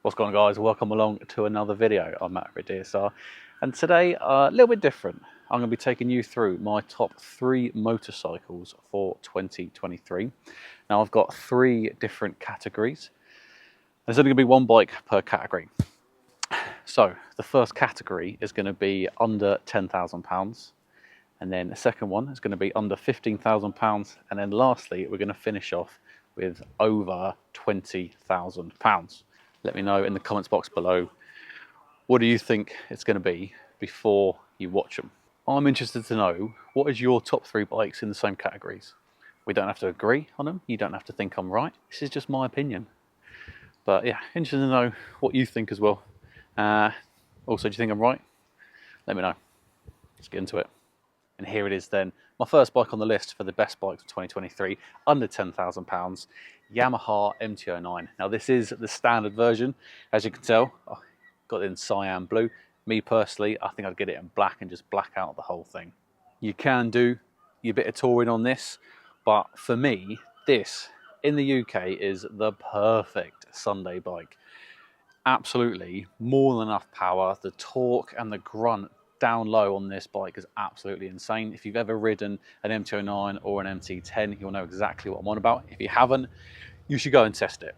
What's going on, guys? Welcome along to another video. I'm Matt with DSR, and today a little bit different. I'm going to be taking you through my top 3 motorcycles for 2023. Now I've got 3 different categories. There's only going to be one bike per category. So the first category is going to be under £10,000, and then the second one is going to be under £15,000, and then lastly we're going to finish off with over £20,000. Let me know in the comments box below, what do you think it's going to be before you watch them? I'm interested to know, what is your top 3 bikes in the same categories? We don't have to agree on them. You don't have to think I'm right. This is just my opinion. But yeah, interested to know what you think as well. Also, do you think I'm right? Let me know. Let's get into it. And here it is then. My first bike on the list for the best bikes of 2023, under £10,000, Yamaha M9. Now this is the standard version, as you can tell. I got it in cyan blue. Me personally, I think I'd get it in black and just black out the whole thing. You can do your bit of touring on this, but for me, this in the UK is the perfect Sunday bike. Absolutely more than enough power. The torque and the grunt down low on this bike is absolutely insane. If you've ever ridden an MT09 or an MT10, you'll know exactly what I'm on about. If you haven't, you should go and test it.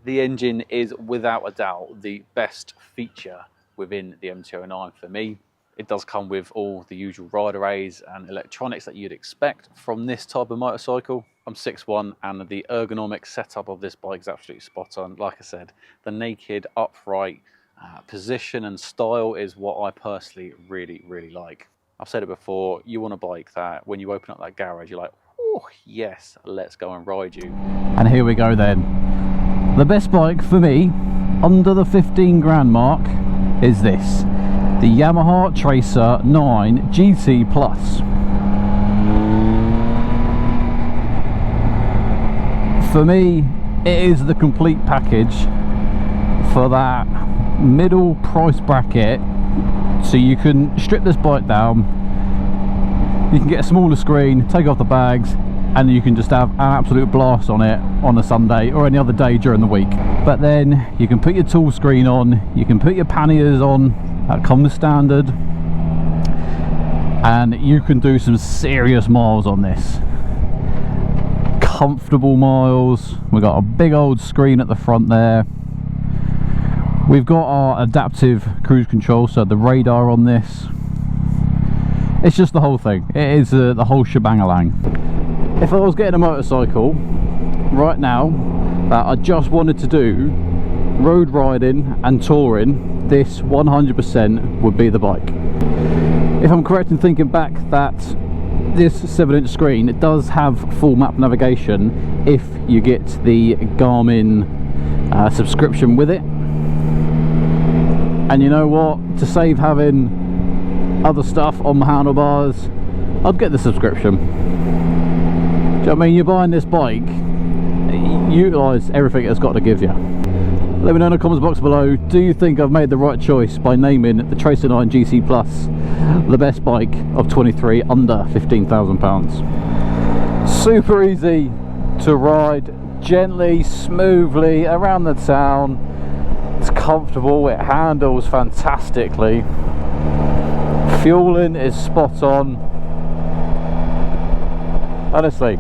The engine is without a doubt the best feature within the MT09 for me. It does come with all the usual rider aids and electronics that you'd expect from this type of motorcycle. I'm 6'1", and the ergonomic setup of this bike is absolutely spot on. Like I said, the naked upright position and style is what I personally really like. I've said it before, you want a bike that when you open up that garage, you're like, oh yes, let's go and ride you. And here we go then. The best bike for me, under the 15 grand mark, is this. The Yamaha Tracer 9 GT Plus. For me, it is the complete package for that middle price bracket. So you can strip this bike down, you can get a smaller screen, take off the bags, and you can just have an absolute blast on it on a Sunday or any other day during the week. But then you can put your tool screen on, you can put your panniers on, that comes standard, and you can do some serious miles on this. Comfortable miles. We've got a big old screen at the front there. We've got our adaptive cruise control, so the radar on this. It's just the whole thing. It is the whole shebang-a-lang. If I was getting a motorcycle right now that I just wanted to do road riding and touring, this 100% would be the bike. If I'm correct in thinking back that this 7-inch screen, it does have full map navigation if you get the Garmin subscription with it. And you know what, to save having other stuff on my handlebars, I'd get the subscription. Do you know what I mean? You're buying this bike, utilise everything it's got to give you. Let me know in the comments box below, do you think I've made the right choice by naming the Tracer 9 GT Plus the best bike of 23 under £15,000? Super easy to ride, gently, smoothly around the town. It's comfortable, it handles fantastically. Fueling is spot on. Honestly,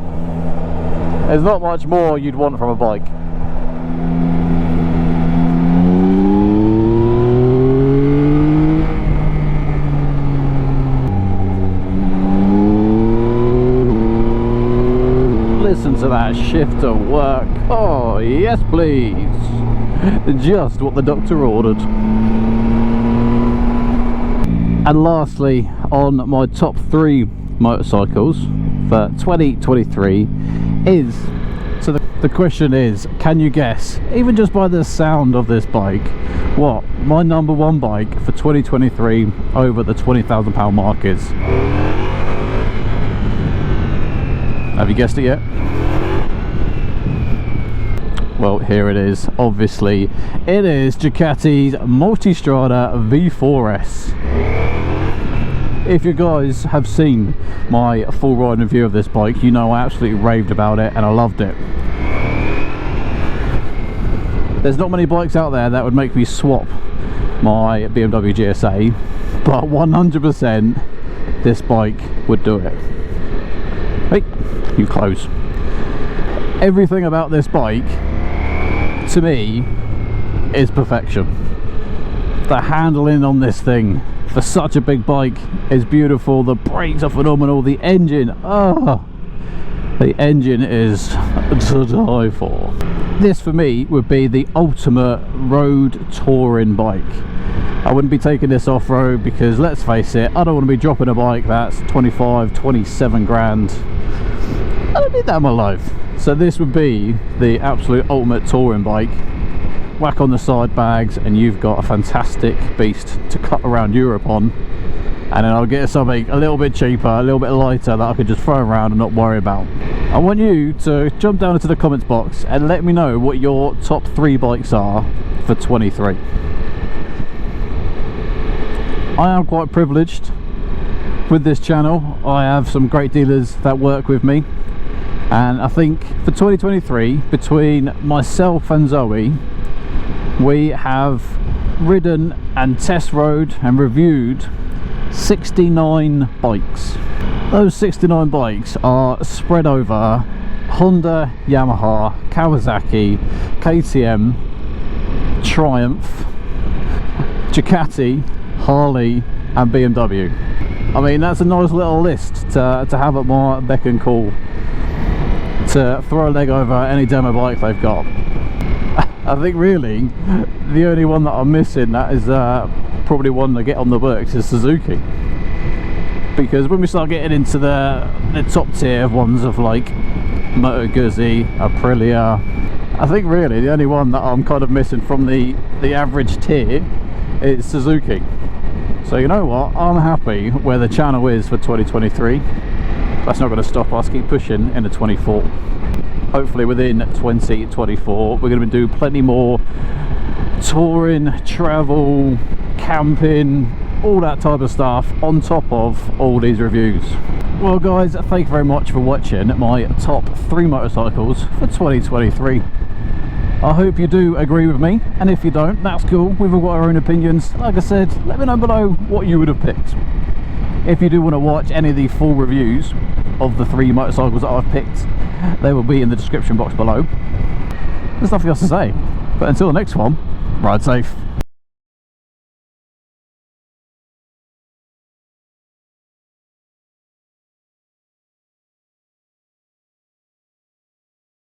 there's not much more you'd want from a bike. Listen to that shifter work. Oh yes please. Just what the doctor ordered. And lastly, on my top 3 motorcycles for 2023 is, so the question is, can you guess, even just by the sound of this bike, what my number 1 bike for 2023 over the £20,000 mark is? Have you guessed it yet? Well, here it is. Obviously, it is Jaati's Multi-Strada V4S. If you guys have seen my full ride review of this bike, you know I absolutely raved about it and I loved it. There's not many bikes out there that would make me swap my BMW GSA, but 100% this bike would do it. Hey, you close. Everything about this bike, to me, is perfection. The handling on this thing for such a big bike is beautiful. The brakes are phenomenal. The engine, the engine is to die for. This for me would be the ultimate road touring bike. I wouldn't be taking this off-road because, let's face it, I don't want to be dropping a bike that's 25, 27 grand. I don't need that in my life. So this would be the absolute ultimate touring bike. Whack on the side bags and you've got a fantastic beast to cut around Europe on. And then I'll get something a little bit cheaper, a little bit lighter, that I could just throw around and not worry about. I want you to jump down into the comments box and let me know what your top 3 bikes are for 23. I am quite privileged with this channel. I have some great dealers that work with me, and I think for 2023, between myself and Zoe, we have ridden and test rode and reviewed 69 bikes. Those 69 bikes are spread over Honda, Yamaha, Kawasaki, KTM, Triumph, Jaati, Harley and BMW. I mean, that's a nice little list to have at my beck and call to throw a leg over any demo bike they've got. I think really the only one that I'm missing that is probably one to get on the works is Suzuki, because when we start getting into the top tier ones of like Moto Guzzi, Aprilia, I think really the only one that I'm kind of missing from the average tier is Suzuki. So you know what, I'm happy where the channel is for 2023. That's not going to stop us, keep pushing into 24. Hopefully within 2024 we're going to do plenty more touring, travel, camping, all that type of stuff on top of all these reviews. Well guys, thank you very much for watching my top 3 motorcycles for 2023. I hope you do agree with me, and if you don't, that's cool. We've all got our own opinions. Like I said, let me know below what you would have picked. If you do want to watch any of the full reviews of the 3 motorcycles that I've picked, they will be in the description box below. There's nothing else to say, but until the next one, ride safe.